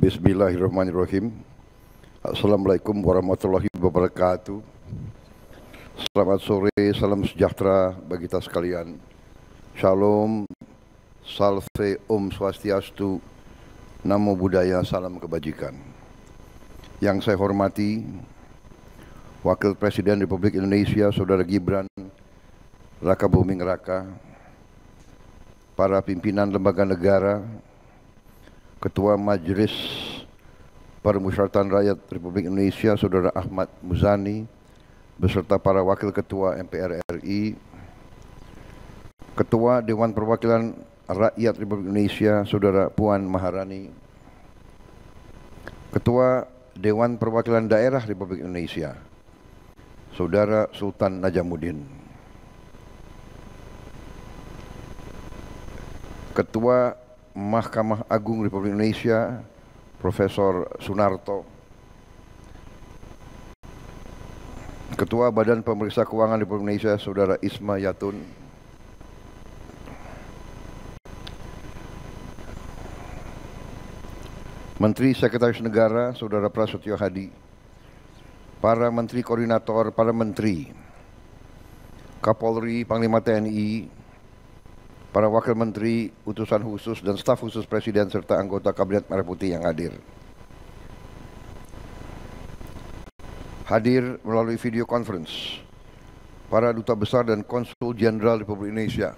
Bismillahirrahmanirrahim. Assalamualaikum warahmatullahi wabarakatuh. Selamat sore, salam sejahtera bagi kita sekalian. Shalom, salve, om swastiastu, namo buddhaya, salam kebajikan. Yang saya hormati Wakil Presiden Republik Indonesia Saudara Gibran Raka Buming Raka, para pimpinan lembaga negara, Ketua Majelis Permusyawaratan Rakyat Republik Indonesia Saudara Ahmad Muzani, beserta para Wakil Ketua MPR RI, Ketua Dewan Perwakilan Rakyat Republik Indonesia Saudara Puan Maharani, Ketua Dewan Perwakilan Daerah Republik Indonesia Saudara Sultan Najamuddin, Ketua Mahkamah Agung Republik Indonesia Profesor Sunarto, Ketua Badan Pemeriksa Keuangan Republik Indonesia Saudara Isma Yatun, Menteri Sekretaris Negara Saudara Prasetyo Hadi, para Menteri Koordinator, para Menteri, Kapolri, Panglima TNI, para Wakil Menteri, utusan khusus dan staf khusus Presiden serta anggota Kabinet Merah Putih yang hadir. Hadir melalui video conference para Duta Besar dan Konsul Jenderal Republik Indonesia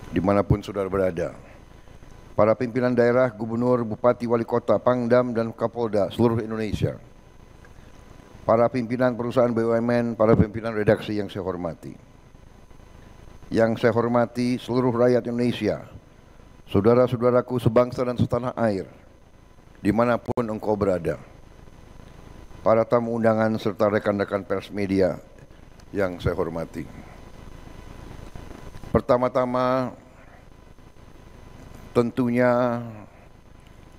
dimanapun saudara berada. Para pimpinan daerah, gubernur, bupati, wali kota, pangdam, dan kapolda seluruh Indonesia. Para pimpinan perusahaan BUMN, para pimpinan redaksi yang saya hormati. Yang saya hormati seluruh rakyat Indonesia, saudara-saudaraku sebangsa dan setanah air, dimanapun engkau berada. Para tamu undangan serta rekan-rekan pers media yang saya hormati. Pertama-tama, tentunya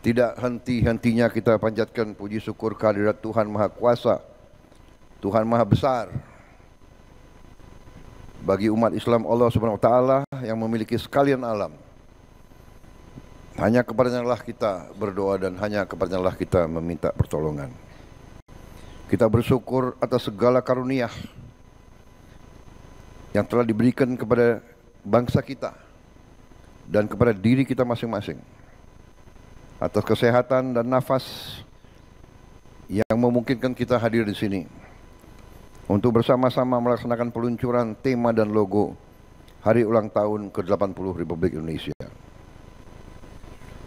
tidak henti-hentinya kita panjatkan puji syukur kehadirat Tuhan Maha Kuasa, Tuhan Maha Besar, bagi umat Islam Allah Subhanahu wa taala yang memiliki sekalian alam. Hanya kepadanya lah kita berdoa dan hanya kepadanya lah kita meminta pertolongan. Kita bersyukur atas segala karunia yang telah diberikan kepada bangsa kita dan kepada diri kita masing-masing. Atas kesehatan dan nafas yang memungkinkan kita hadir di sini untuk bersama-sama melaksanakan peluncuran tema dan logo Hari Ulang Tahun ke-80 Republik Indonesia.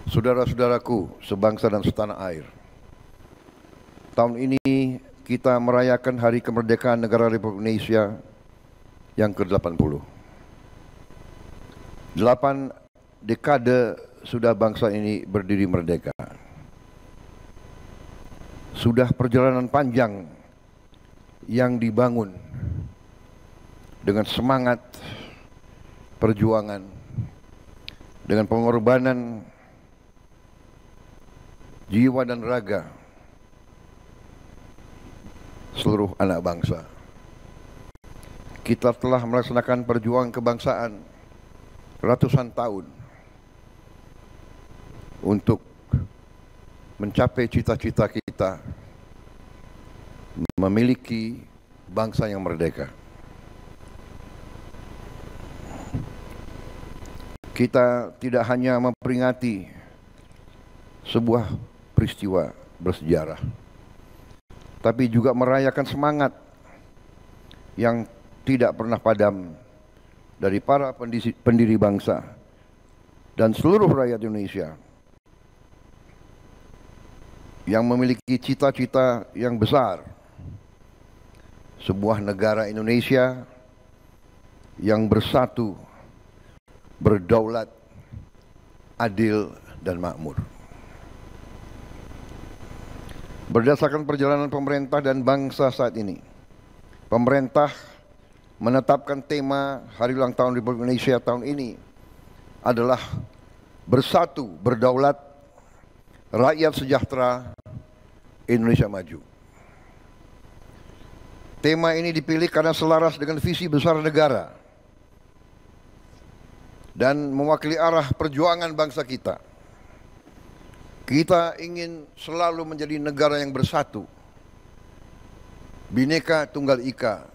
Saudara-saudaraku sebangsa dan setanah air, tahun ini kita merayakan Hari Kemerdekaan Negara Republik Indonesia yang ke-80. 8 dekade sudah bangsa ini berdiri merdeka. Sudah perjalanan panjang yang dibangun dengan semangat perjuangan, dengan pengorbanan jiwa dan raga seluruh anak bangsa. Kita telah melaksanakan perjuangan kebangsaan ratusan tahun untuk mencapai cita-cita kita memiliki bangsa yang merdeka. Kita tidak hanya memperingati sebuah peristiwa bersejarah, tapi juga merayakan semangat yang tidak pernah padam dari para pendiri bangsa dan seluruh rakyat Indonesia yang memiliki cita-cita yang besar. Sebuah negara Indonesia yang bersatu, berdaulat, adil, dan makmur. Berdasarkan perjalanan pemerintah dan bangsa saat ini, pemerintah menetapkan tema Hari Ulang Tahun Republik Indonesia tahun ini adalah bersatu, berdaulat, rakyat sejahtera, Indonesia maju. Tema ini dipilih karena selaras dengan visi besar negara dan mewakili arah perjuangan bangsa kita. Kita ingin selalu menjadi negara yang bersatu, Bhinneka Tunggal Ika,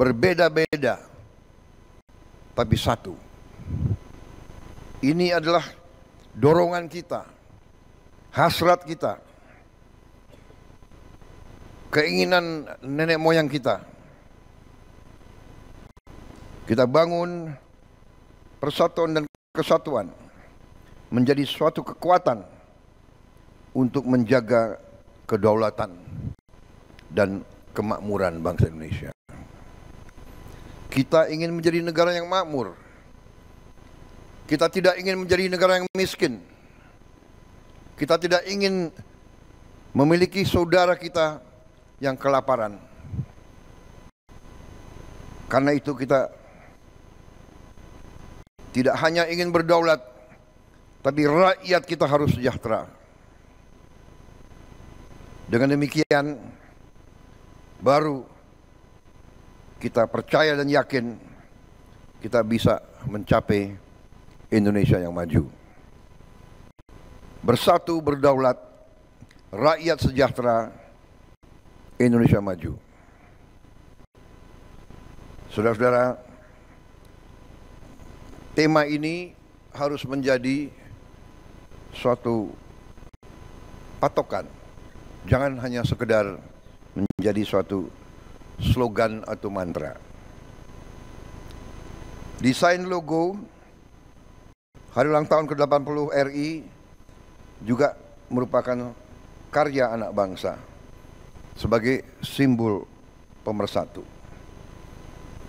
berbeda-beda tapi satu. Ini adalah dorongan kita, hasrat kita, keinginan nenek moyang kita. Kita bangun persatuan dan kesatuan menjadi suatu kekuatan untuk menjaga kedaulatan dan kemakmuran bangsa Indonesia. Kita ingin menjadi negara yang makmur. Kita tidak ingin menjadi negara yang miskin. Kita tidak ingin memiliki saudara kita yang kelaparan. Karena itu kita tidak hanya ingin berdaulat, tapi rakyat kita harus sejahtera. Dengan demikian, baru kita percaya dan yakin kita bisa mencapai Indonesia yang maju. Bersatu, berdaulat, rakyat sejahtera, Indonesia maju. Saudara-saudara, tema ini harus menjadi suatu patokan. Jangan hanya sekedar menjadi suatu slogan atau mantra. Desain logo Hari Ulang Tahun ke-80 RI juga merupakan karya anak bangsa sebagai simbol pemersatu.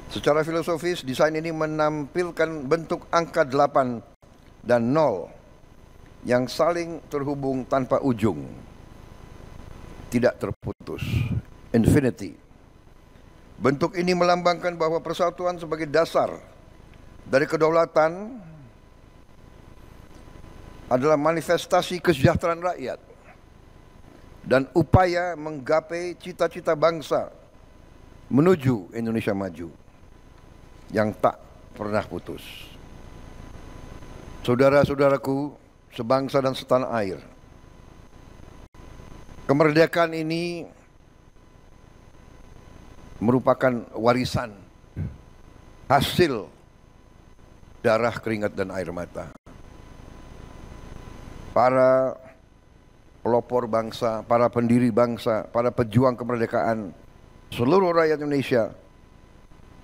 Secara filosofis, desain ini menampilkan bentuk angka 8 dan 0 yang saling terhubung tanpa ujung, tidak terputus, infinity. Bentuk ini melambangkan bahwa persatuan sebagai dasar dari kedaulatan adalah manifestasi kesejahteraan rakyat dan upaya menggapai cita-cita bangsa menuju Indonesia maju yang tak pernah putus. Saudara-saudaraku sebangsa dan setanah air, kemerdekaan ini merupakan warisan hasil darah, keringat, dan air mata para pelopor bangsa, para pendiri bangsa, para pejuang kemerdekaan. Seluruh rakyat Indonesia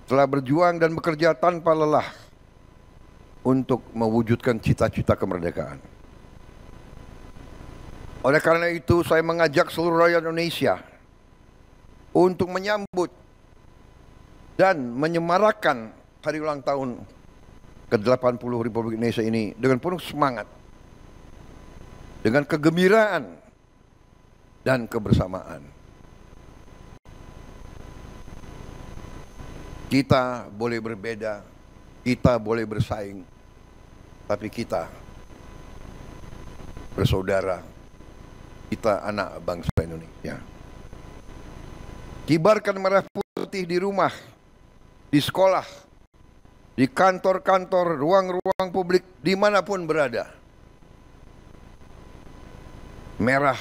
telah berjuang dan bekerja tanpa lelah untuk mewujudkan cita-cita kemerdekaan. Oleh karena itu, saya mengajak seluruh rakyat Indonesia untuk menyambut dan menyemarakan hari ulang tahun ke-80 Republik Indonesia ini dengan penuh semangat, dengan kegembiraan dan kebersamaan. Kita boleh berbeda, kita boleh bersaing, tapi kita bersaudara, kita anak bangsa Indonesia. Kibarkan merah putih di rumah, di sekolah, di kantor-kantor, ruang-ruang publik, dimanapun berada. Merah,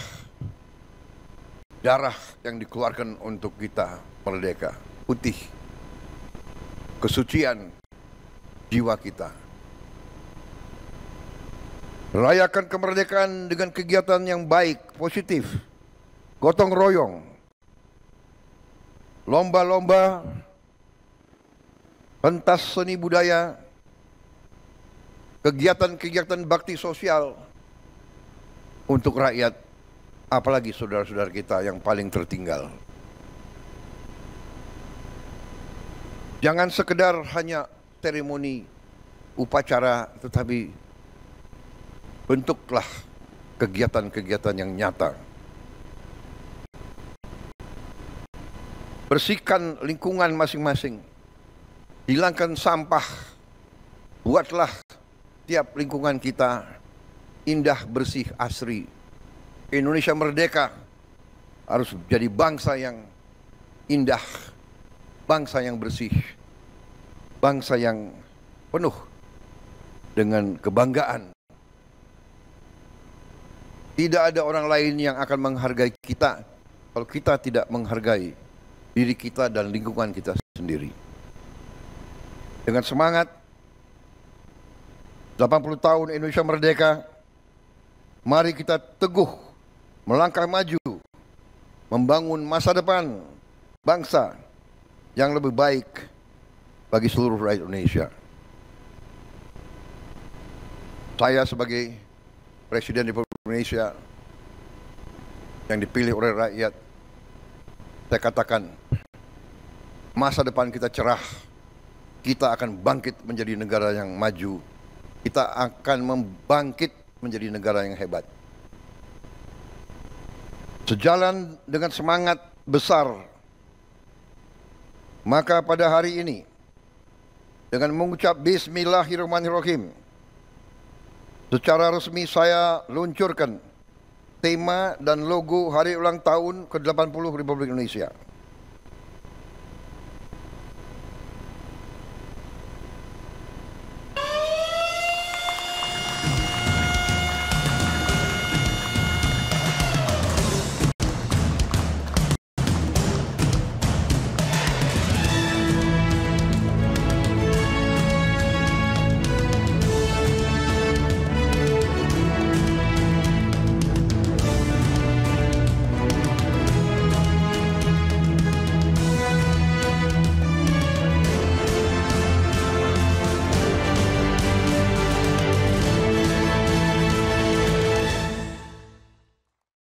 darah yang dikeluarkan untuk kita merdeka. Putih, kesucian jiwa kita. Rayakan kemerdekaan dengan kegiatan yang baik, positif, gotong royong, lomba-lomba, pentas seni budaya, kegiatan-kegiatan bakti sosial untuk rakyat, apalagi saudara-saudara kita yang paling tertinggal. Jangan sekedar hanya seremoni, upacara, tetapi bentuklah kegiatan-kegiatan yang nyata. Bersihkan lingkungan masing-masing. Hilangkan sampah, buatlah tiap lingkungan kita indah, bersih, asri. Indonesia merdeka harus menjadi bangsa yang indah, bangsa yang bersih, bangsa yang penuh dengan kebanggaan Tidak ada orang lain yang akan menghargai kita kalau kita tidak menghargai diri kita dan lingkungan kita sendiri. Dengan semangat 80 tahun Indonesia merdeka, mari kita teguh melangkah maju, membangun masa depan bangsa yang lebih baik bagi seluruh rakyat Indonesia. Saya sebagai Presiden Republik Indonesia yang dipilih oleh rakyat, saya katakan masa depan kita cerah, kita akan bangkit menjadi negara yang maju, kita akan membangkit menjadi negara yang hebat. Sejalan dengan semangat besar, maka pada hari ini dengan mengucap Bismillahirrahmanirrahim, secara resmi saya luncurkan tema dan logo Hari Ulang Tahun ke-80 Republik Indonesia.